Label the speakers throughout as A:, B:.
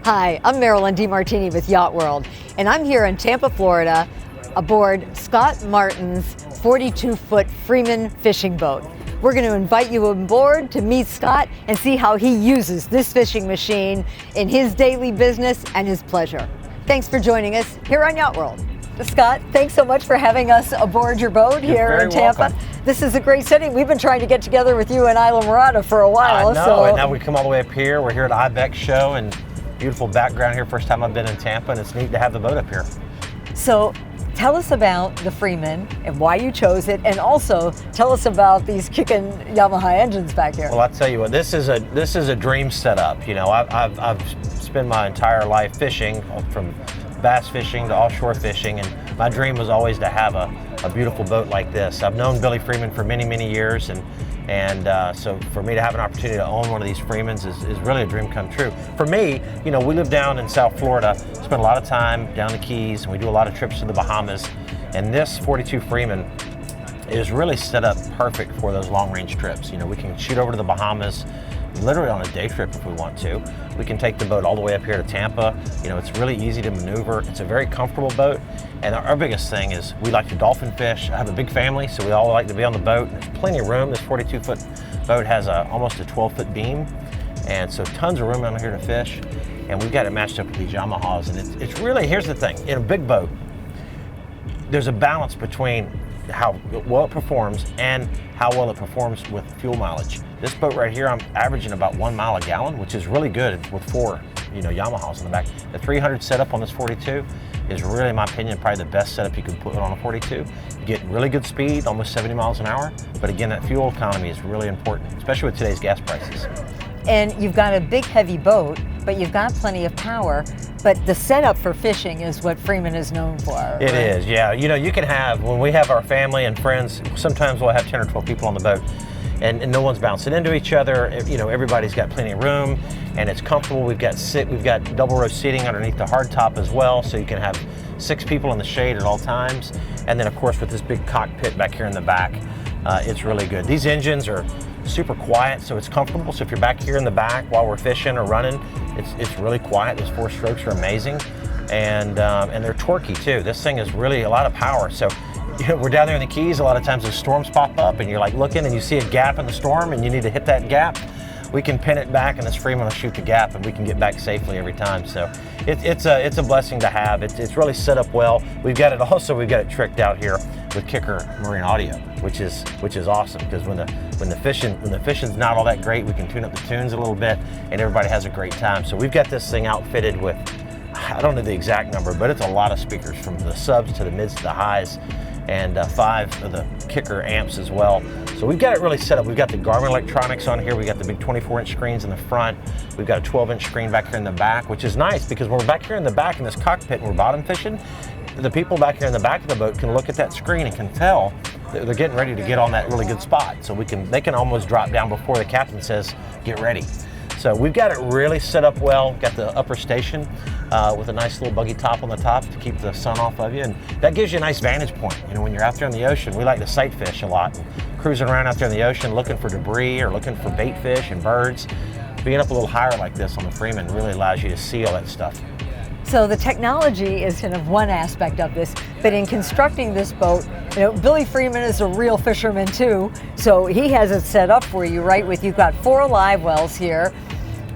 A: Hi, I'm Marilyn DiMartini with YachtWorld, and I'm here in Tampa, Florida, and I'm here in Tampa, Florida, aboard Scott Martin's 42-foot Freeman fishing boat. We're going to invite you on board to meet Scott and see how he uses this fishing machine in his daily business and his pleasure. Thanks for joining us here on YachtWorld. Scott, thanks so much for having us aboard your boat here in Tampa.
B: Welcome.
A: This is a great setting. We've been trying to get together with you in Isla Morada for a while.
B: I know, and now we come all the way up here. We're here at IBEX show, and beautiful background here. First time I've been in Tampa, and it's neat to have the boat up here.
A: So tell us about the Freeman and why you chose it, and also tell us about these kicking Yamaha engines back here.
B: Well, I'll tell you what, this is a dream setup. You know, I've spent my entire life fishing, from bass fishing to offshore fishing, and my dream was always to have a beautiful boat like this. I've known Billy Freeman for many, many years, and so for me to have an opportunity to own one of these Freemans is really a dream come true. For me, you know, we live down in South Florida, spend a lot of time down the Keys, and we do a lot of trips to the Bahamas, and this 42 Freeman is really set up perfect for those long-range trips. You know, we can shoot over to the Bahamas literally on a day trip if we want to. We can take the boat all the way up here to Tampa. You know, it's really easy to maneuver. It's a very comfortable boat. And our biggest thing is we like to dolphin fish. I have a big family, so we all like to be on the boat. There's plenty of room. This 42-foot boat has almost a 12-foot beam. And so tons of room out here to fish. And we've got it matched up with these Yamahas. And it's really, here's the thing, in a big boat, there's a balance between how well it performs and how well it performs with fuel mileage. This boat right here, I'm averaging about 1 mile a gallon, which is really good with 4, Yamahas in the back. The 300 setup on this 42 is really, in my opinion, probably the best setup you could put on a 42. You get really good speed, almost 70 miles an hour, but again, that fuel economy is really important, especially with today's gas prices.
A: And you've got a big, heavy boat, but you've got plenty of power. But the setup for fishing is what Freeman is known for.
B: It is, yeah. You know, you can have, when we have our family and friends, sometimes we'll have 10 or 12 people on the boat, and no one's bouncing into each other. You know, everybody's got plenty of room, and it's comfortable. We've got double row seating underneath the hardtop as well, so you can have 6 people in the shade at all times. And then, of course, with this big cockpit back here in the back, it's really good. These engines are super quiet, so it's comfortable. So if you're back here in the back while we're fishing or running, it's really quiet. Those 4 strokes are amazing, and they're torquey too. This thing is really a lot of power. So, you know, we're down there in the Keys. A lot of times those storms pop up, and you're like looking, and you see a gap in the storm, and you need to hit that gap. We can pin it back, and this Freeman will shoot the gap, and we can get back safely every time. So it's a blessing to have. It's really set up well. We've got it tricked out here with Kicker Marine Audio, which is awesome, because when the fishing's not all that great, we can tune up the tunes a little bit, and everybody has a great time. So we've got this thing outfitted with, I don't know the exact number, but it's a lot of speakers, from the subs to the mids to the highs, and 5 of the Kicker amps as well. So we've got it really set up. We've got the Garmin electronics on here. We got the big 24-inch screens in the front. We've got a 12-inch screen back here in the back, which is nice, because when we're back here in the back in this cockpit and we're bottom fishing, the people back here in the back of the boat can look at that screen and can tell that they're getting ready to get on that really good spot. So they can almost drop down before the captain says, get ready. So we've got it really set up well. Got the upper station with a nice little buggy top on the top to keep the sun off of you, and that gives you a nice vantage point. You know, when you're out there in the ocean, we like to sight fish a lot, and cruising around out there in the ocean looking for debris or looking for bait fish and birds. Being up a little higher like this on the Freeman really allows you to see all that stuff.
A: So the technology is kind of one aspect of this, but in constructing this boat, you know, Billy Freeman is a real fisherman too, so he has it set up for you, right? You've got 4 Livewells here.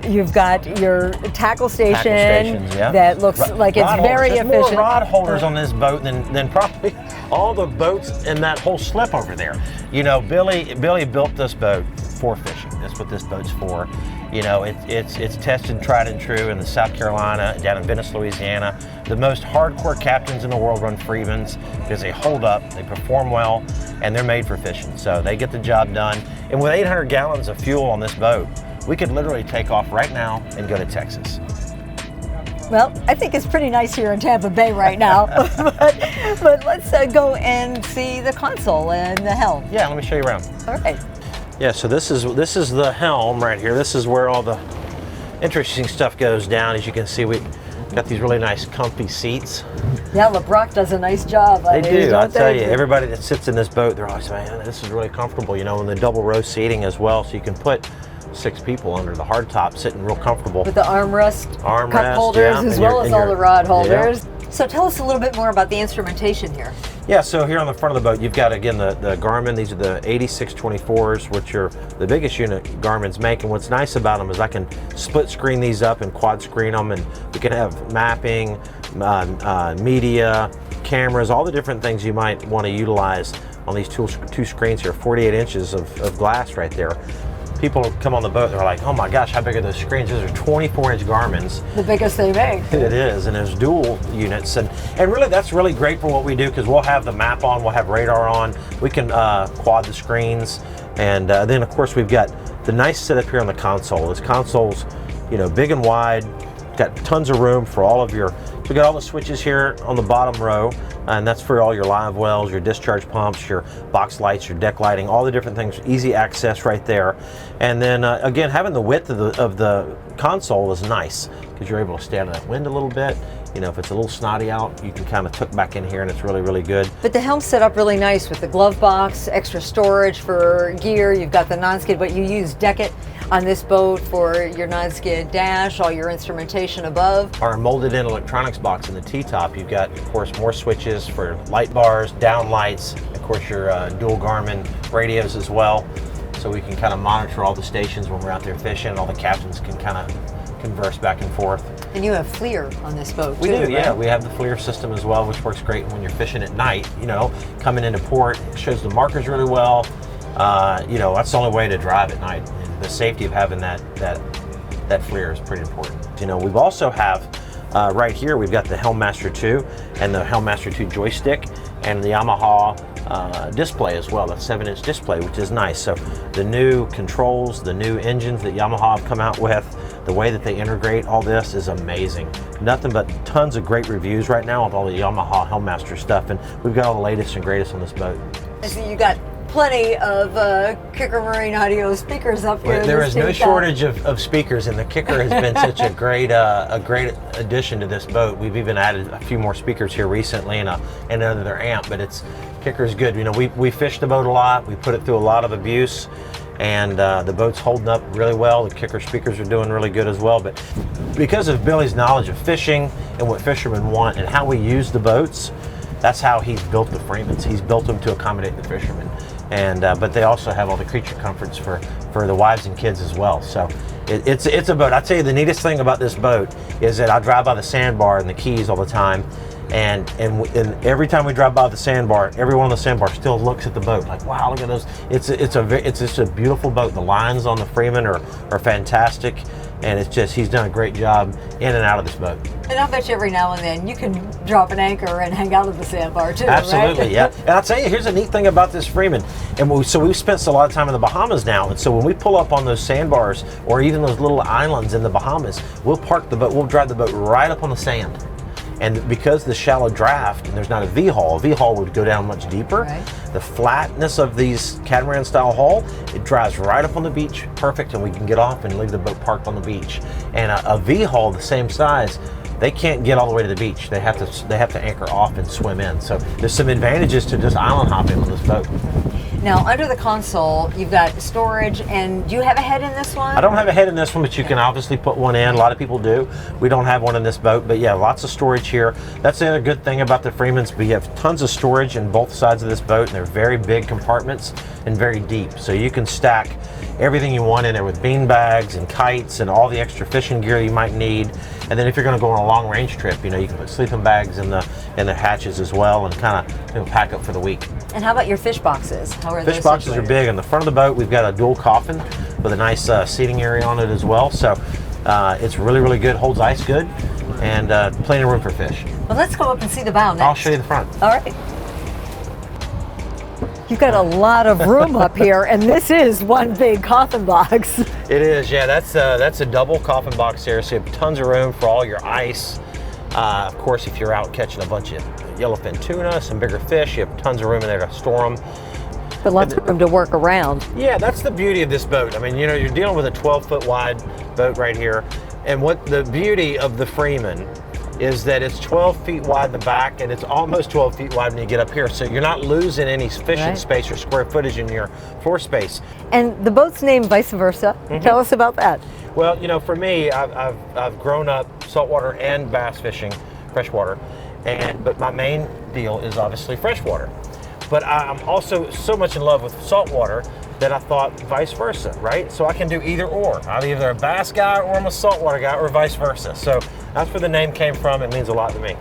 A: You've got your tackle station that looks like it's very efficient.
B: There's more rod holders on this boat than probably all the boats in that whole slip over there. You know, Billy built this boat for fishing. That's what this boat's for. You know, it's tested, tried and true in the South Carolina, down in Venice, Louisiana. The most hardcore captains in the world run Freemans because they hold up, they perform well, and they're made for fishing. So they get the job done. And with 800 gallons of fuel on this boat, we could literally take off right now and go to Texas.
A: Well, I think it's pretty nice here in Tampa Bay right now, but let's go and see the console and the helm.
B: Yeah, let me show you around.
A: All right.
B: Yeah, so this is the helm right here. This is where all the interesting stuff goes down. As you can see, we got these really nice comfy seats.
A: Yeah, LeBrock does a nice job.
B: They do, I tell you. Everybody that sits in this boat, they're always, man, this is really comfortable, you know, and the double row seating as well, so you can put 6 people under the hardtop, sitting real comfortable.
A: With the armrest,
B: Armrest,
A: cup holders,
B: yeah,
A: as well as all the rod holders.
B: Yeah.
A: So tell us a little bit more about the instrumentation here.
B: Yeah, so here on the front of the boat, you've got, again, the Garmin. These are the 8624s, which are the biggest unit Garmin's make. And what's nice about them is I can split screen these up and quad screen them, and we can have mapping, media, cameras, all the different things you might want to utilize on these two screens here. 48 inches of glass right there. People come on the boat, they're like, oh my gosh, how big are those screens? Those are 24-inch Garmin's.
A: The biggest they make.
B: It is, and there's dual units. And really, that's really great for what we do, because we'll have the map on, we'll have radar on, we can quad the screens. And then, of course, we've got the nice setup here on the console. This console's, you know, big and wide, got tons of room for all of your, we got all the switches here on the bottom row, and that's for all your Livewells, your discharge pumps, your box lights, your deck lighting, all the different things, easy access right there. And then again, having the width of the console is nice, because you're able to stay out of that wind a little bit. You know, if it's a little snotty out, you can kind of tuck back in here, and it's really, really good.
A: But the Helm's set up really nice with the glove box, extra storage for gear. You've got the non-skid, but you use Deck-It on this boat for your non-skid dash, all your instrumentation above.
B: Our molded-in electronics box in the T-top, you've got, of course, more switches for light bars, down lights, of course, your dual Garmin radios as well, so we can kind of monitor all the stations when we're out there fishing. All the captains can kind of converse back and forth. And
A: you have FLIR on this boat too,
B: We do,
A: right?
B: yeah. We have the FLIR system as well, which works great when you're fishing at night. You know, coming into port, it shows the markers really well. You know, that's the only way to drive at night. And the safety of having that FLIR is pretty important. You know, we've also have right here, we've got the Helm Master 2 and the Helm Master 2 joystick, and the Yamaha display as well, the 7-inch display, which is nice. So the new controls, the new engines that Yamaha have come out with, the way that they integrate all this is amazing. Nothing but tons of great reviews right now with all the Yamaha Helmmaster stuff, and we've got all the latest and greatest on this boat.
A: I see you got plenty of Kicker Marine audio speakers up here.
B: There is no shortage of speakers, and the Kicker has been such a great addition to this boat. We've even added a few more speakers here recently, and another amp, but Kicker's good. You know, we fish the boat a lot, we put it through a lot of abuse, and the boat's holding up really well. The Kicker speakers are doing really good as well. But because of Billy's knowledge of fishing and what fishermen want and how we use the boats, that's how he's built the Freemans. He's built them to accommodate the fishermen. And but they also have all the creature comforts for the wives and kids as well. So it's a boat. I'll tell you, the neatest thing about this boat is that I drive by the sandbar and the keys all the time, and every time we drive by the sandbar, everyone on the sandbar still looks at the boat like, wow, look at those. It's just a beautiful boat. The lines on the Freeman are fantastic, and it's just, he's done a great job in and out of this boat.
A: And I'll bet you every now and then you can drop an anchor and hang out at the sandbar too.
B: Absolutely,
A: right?
B: yeah. And I'll tell you, here's a neat thing about this Freeman. And we've spent a lot of time in the Bahamas now, and so when we pull up on those sandbars or even those little islands in the Bahamas, we'll park the boat, we'll drive the boat right up on the sand. And because the shallow draft, and there's not a V-hull would go down much deeper. Right. The flatness of these catamaran style hull, it drives right up on the beach, perfect, and we can get off and leave the boat parked on the beach. And a V-hull the same size, they can't get all the way to the beach. They have to anchor off and swim in. So there's some advantages to just island hopping on this boat.
A: Now, under the console, you've got storage, and do you have a head in this one?
B: I don't have a head in this one, but you can obviously put one in. A lot of people do. We don't have one in this boat, but yeah, lots of storage here. That's the other good thing about the Freemans. We have tons of storage in both sides of this boat, and they're very big compartments and very deep. So you can stack everything you want in there with bean bags and kites and all the extra fishing gear you might need. And then if you're going to go on a long range trip, you know, you can put sleeping bags in the hatches as well, and kind of pack up for the week.
A: And how about your fish boxes? How are those?
B: Fish boxes are big. On the front of the boat, we've got a dual coffin with a nice seating area on it as well. So it's really, really good. Holds ice good, and plenty of room for fish.
A: Well, let's go up and see the bow next.
B: I'll show you the front.
A: All right. You've got a lot of room up here, and this is one big coffin box.
B: It is, yeah. That's a double coffin box here, so you have tons of room for all your ice. Of course, if you're out catching a bunch of yellowfin tuna, some bigger fish, you have tons of room in there to store them.
A: But lots of room to work around.
B: Yeah, that's the beauty of this boat. I mean, you know, you're dealing with a 12-foot wide boat right here, and what the beauty of the Freeman is that it's 12 feet wide in the back and it's almost 12 feet wide when you get up here. So you're not losing any fishing space or square footage in your floor space.
A: And the boat's named vice versa. Tell us about that.
B: Well, you know, for me, I've grown up saltwater and bass fishing, freshwater, but my main deal is obviously freshwater. But I'm also so much in love with saltwater that I thought vice versa, right? So I can do either or. I'm either a bass guy or I'm a saltwater guy, or vice versa. So that's where the name came from. It means a lot to me.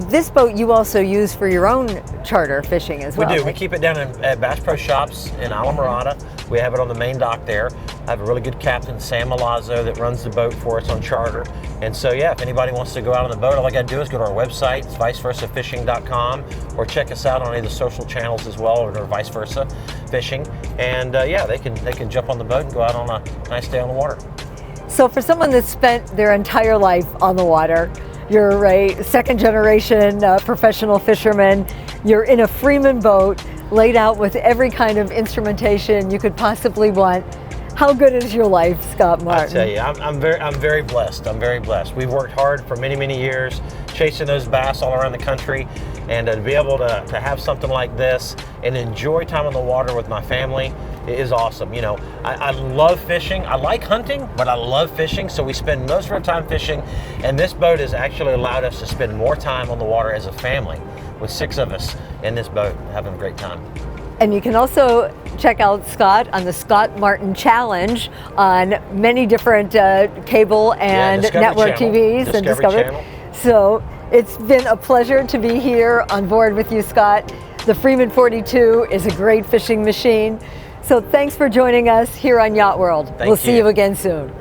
A: This boat you also use for your own charter fishing as well.
B: We do.
A: Right?
B: We keep it down at Bass Pro Shops in Islamorada. We have it on the main dock there. I have a really good captain, Sam Malazzo, that runs the boat for us on charter. And so, yeah, if anybody wants to go out on the boat, all I got to do is go to our website, it's viceversafishing.com, or check us out on any of the social channels as well, or Vice Versa Fishing. And yeah, they can jump on the boat and go out on a nice day on the water.
A: So for someone that's spent their entire life on the water, you're a second generation professional fisherman, you're in a Freeman boat laid out with every kind of instrumentation you could possibly want. How good is your life, Scott Martin?
B: I tell you, I'm very blessed. I'm very blessed. We've worked hard for many, many years chasing those bass all around the country, and to be able to have something like this and enjoy time on the water with my family is awesome. You know, I love fishing. I like hunting, but I love fishing, so we spend most of our time fishing, and this boat has actually allowed us to spend more time on the water as a family, with 6 of us in this boat having a great time.
A: And you can also check out Scott on the Scott Martin Challenge on many different cable and network TVs and Discovery Channel. So it's been a pleasure to be here on board with you, Scott. The Freeman 42 is a great fishing machine. So thanks for joining us here on Yacht World. We'll see you again soon.